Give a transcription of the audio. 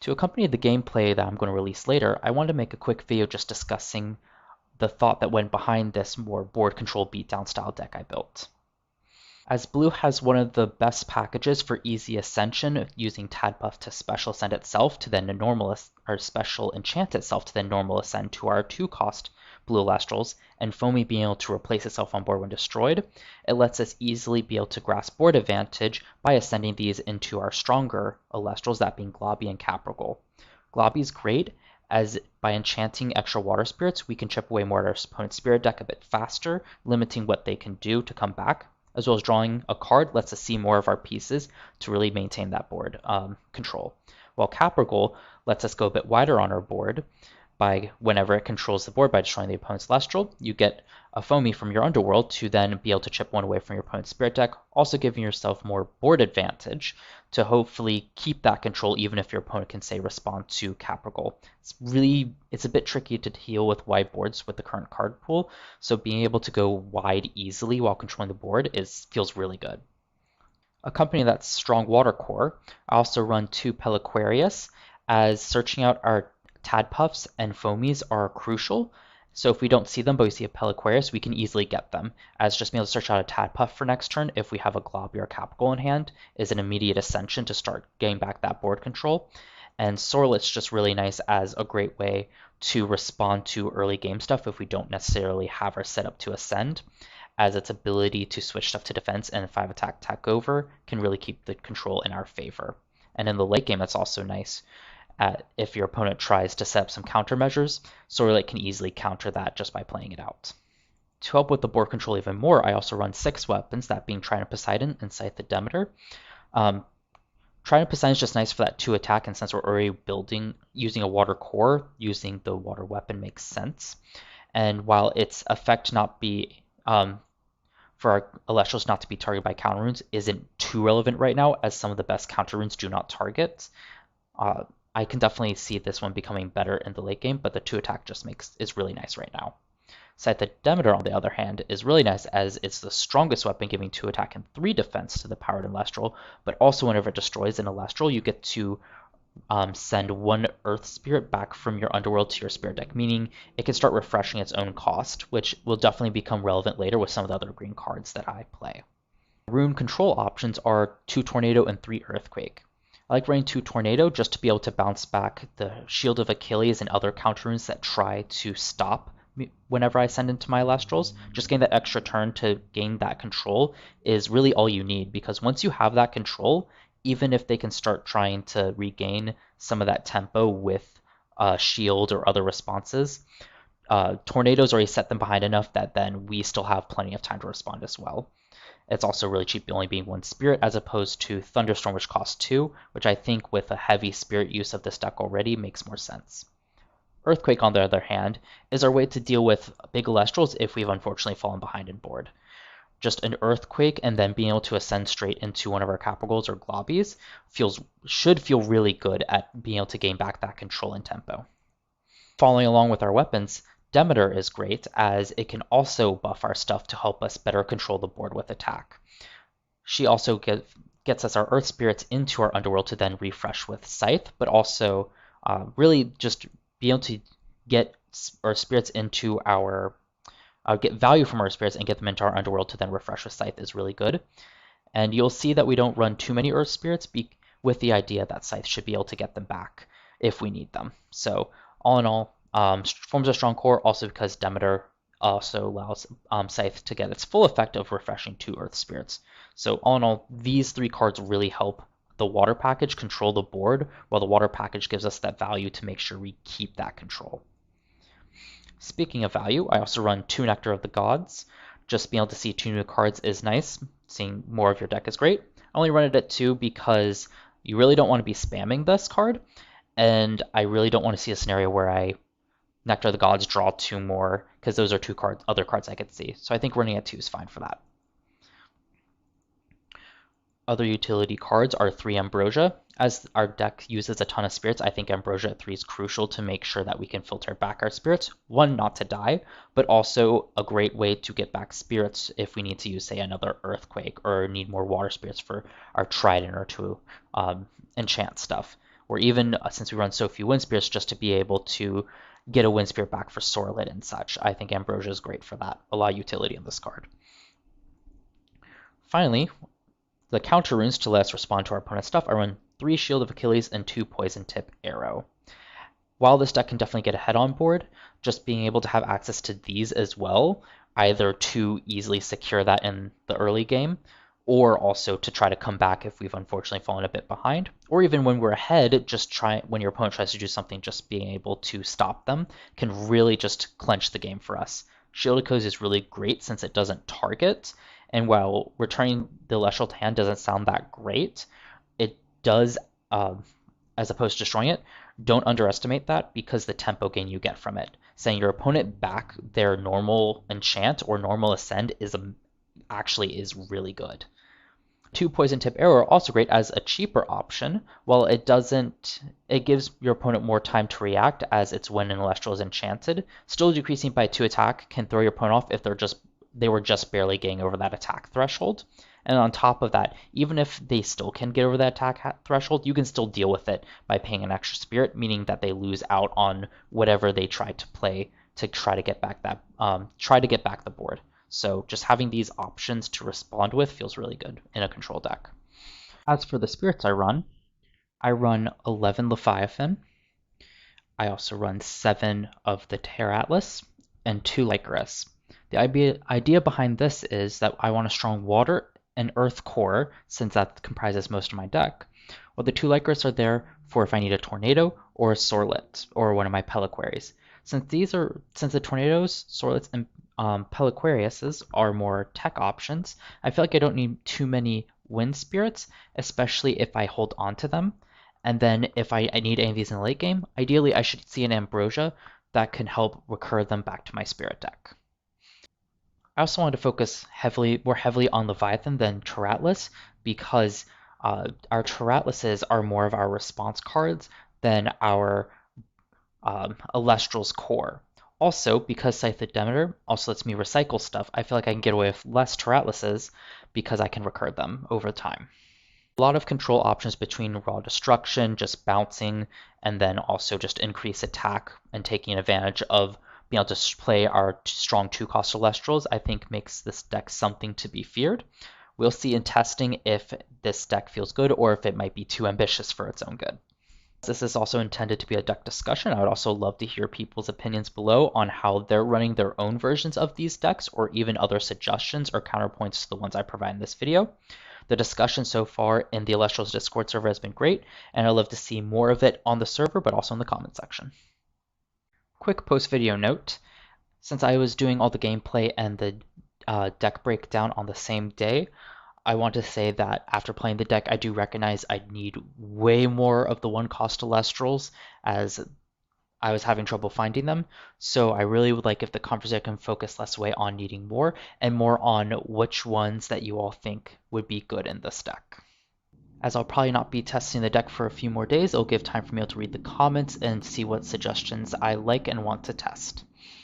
To accompany the gameplay that I'm going to release later, I wanted to make a quick video just discussing the thought that went behind this more board control beatdown style deck I built. As blue has one of the best packages for easy ascension using Tadbuff to special ascend itself to then normal or special enchant itself to then normal ascend to our 2-cost blue Elestrals, and Foamee being able to replace itself on board when destroyed, it lets us easily be able to grasp board advantage by ascending these into our stronger Elestrals, that being Globby and Capricorn. Globby is great as by enchanting extra water spirits, we can chip away more at our opponent's spirit deck a bit faster, limiting what they can do to come back, as well as drawing a card lets us see more of our pieces to really maintain that board control. While Capricorn lets us go a bit wider on our board by whenever it controls the board by destroying the opponent's Celestial, you get a Foamee from your underworld to then be able to chip one away from your opponent's spirit deck, also giving yourself more board advantage to hopefully keep that control even if your opponent can, say, respond to Capricorn. It's a bit tricky to deal with wide boards with the current card pool, so being able to go wide easily while controlling the board feels really good. Accompanying that strong water core, I also run 2 Peliquarius, as searching out our Tadpuffs and Foamees are crucial. So if we don't see them but we see a Peliquarius, we can easily get them, as just being able to search out a Tadpuff for next turn if we have a Globby or Capricorn in hand is an immediate ascension to start getting back that board control. And Sorlet's just really nice as a great way to respond to early game stuff if we don't necessarily have our setup to ascend, as its ability to switch stuff to defense and 5 attack over can really keep the control in our favor. And in the late game, that's also nice. If your opponent tries to set up some countermeasures, Sorlet can easily counter that just by playing it out. To help with the board control even more, I also run 6 weapons, that being Trident Poseidon and Scythe the Demeter. Trident Poseidon is just nice for that 2 attack, and since we're already building using a water core, using the water weapon makes sense. And while its effect not be for our Elestrals not to be targeted by counter runes isn't too relevant right now, as some of the best counter runes do not target. I can definitely see this one becoming better in the late game, but the 2 attack just is really nice right now. Scythe the Demeter, on the other hand, is really nice as it's the strongest weapon, giving 2 attack and 3 defense to the powered Elestral, but also whenever it destroys an Elestral, you get to send 1 Earth Spirit back from your underworld to your spirit deck, meaning it can start refreshing its own cost, which will definitely become relevant later with some of the other green cards that I play. Rune control options are 2 Tornado and 3 Earthquake. I like running 2 Tornado just to be able to bounce back the Shield of Achilles and other counter runes that try to stop me whenever I send into my Elestrals. Just getting that extra turn to gain that control is really all you need, because once you have that control, even if they can start trying to regain some of that tempo with shield or other responses, Tornadoes already set them behind enough that then we still have plenty of time to respond as well. It's also really cheap, only being 1 spirit, as opposed to Thunderstorm, which costs 2, which I think with a heavy spirit use of this deck already makes more sense. Earthquake, on the other hand, is our way to deal with big Elestrals if we've unfortunately fallen behind in board. Just an Earthquake and then being able to ascend straight into one of our Capricorns or Globbies should feel really good at being able to gain back that control and tempo. Following along with our weapons, Demeter is great as it can also buff our stuff to help us better control the board with attack. She also gets us our Earth Spirits into our underworld to then refresh with Scythe, but also really just be able to get our spirits into our get value from our spirits and get them into our underworld to then refresh with Scythe is really good. And you'll see that we don't run too many Earth Spirits with the idea that Scythe should be able to get them back if we need them. So all in all, forms a strong core, also because Demeter also allows Scythe to get its full effect of refreshing 2 Earth Spirits. So all in all, these 3 cards really help the water package control the board, while the water package gives us that value to make sure we keep that control. Speaking of value, I also run 2 Nectar of the Gods. Just being able to see 2 new cards is nice. Seeing more of your deck is great. I only run it at 2 because you really don't want to be spamming this card, and I really don't want to see a scenario where I Nectar of the Gods draw 2 more, because those are 2 other cards I could see. So I think running at 2 is fine for that. Other utility cards are 3 Ambrosia. As our deck uses a ton of spirits, I think Ambrosia at 3 is crucial to make sure that we can filter back our spirits. 1, not to die, but also a great way to get back spirits if we need to use, say, another Earthquake or need more water spirits for our Trident or to enchant stuff. or even since we run so few wind spirits, just to be able to get a wind spirit back for Sorlet and such. I think Ambrosia is great for that. A lot of utility in this card. Finally, the counter runes to let us respond to our opponent's stuff. I run 3 Shield of Achilles and 2 Poison Tip Arrow. While this deck can definitely get ahead on board, just being able to have access to these as well, either to easily secure that in the early game, or also to try to come back if we've unfortunately fallen a bit behind, or even when we're ahead, just try when your opponent tries to do something, just being able to stop them can really just clench the game for us. Shield of Achilles is really great since it doesn't target, and while returning the Celestial to hand doesn't sound that great, it does, as opposed to destroying it, don't underestimate that because the tempo gain you get from it. Saying your opponent back their normal enchant or normal ascend actually is really good. 2 Poison Tip Arrow are also great as a cheaper option. While it gives your opponent more time to react as it's when an Elestral is enchanted. Still decreasing by 2 attack can throw your opponent off if they were just barely getting over that attack threshold. And on top of that, even if they still can get over that attack threshold, you can still deal with it by paying an extra spirit, meaning that they lose out on whatever they tried to play to try to get back the board. So just having these options to respond with feels really good in a control deck. As for the spirits I run 11 Leviathan. I also run 7 of the Terra Atlas and 2 Lycoris. The idea behind this is that I want a strong water and earth core, since that comprises most of my deck. Well, the 2 Lycoris are there for if I need a tornado or a Sorlet or one of my Peliquaries. Since the tornadoes, Sorlets, and Peliquariuses are more tech options, I feel like I don't need too many wind spirits, especially if I hold on to them. And then if I need any of these in the late game, ideally I should see an Ambrosia that can help recur them back to my spirit deck. I also wanted to focus more heavily on Leviathan than Terra Atlas because our Terra Atlases are more of our response cards than our Elestrals core. Also, because Scythe of Demeter also lets me recycle stuff, I feel like I can get away with less Terra Atlases because I can recur them over time. A lot of control options between raw destruction, just bouncing, and then also just increase attack and taking advantage of being able to play our strong 2-cost Elestrals, I think makes this deck something to be feared. We'll see in testing if this deck feels good or if it might be too ambitious for its own good. This is also intended to be a deck discussion. I would also love to hear people's opinions below on how they're running their own versions of these decks, or even other suggestions or counterpoints to the ones I provide in this video. The discussion so far in the Elestrals Discord server has been great, and I'd love to see more of it on the server, but also in the comment section. Quick post-video note, since I was doing all the gameplay and the deck breakdown on the same day, I want to say that after playing the deck, I do recognize I need way more of the 1-cost Elestrals, as I was having trouble finding them. So I really would like if the conversation can focus less away on needing more and more on which ones that you all think would be good in this deck. As I'll probably not be testing the deck for a few more days, it'll give time for me to read the comments and see what suggestions I like and want to test.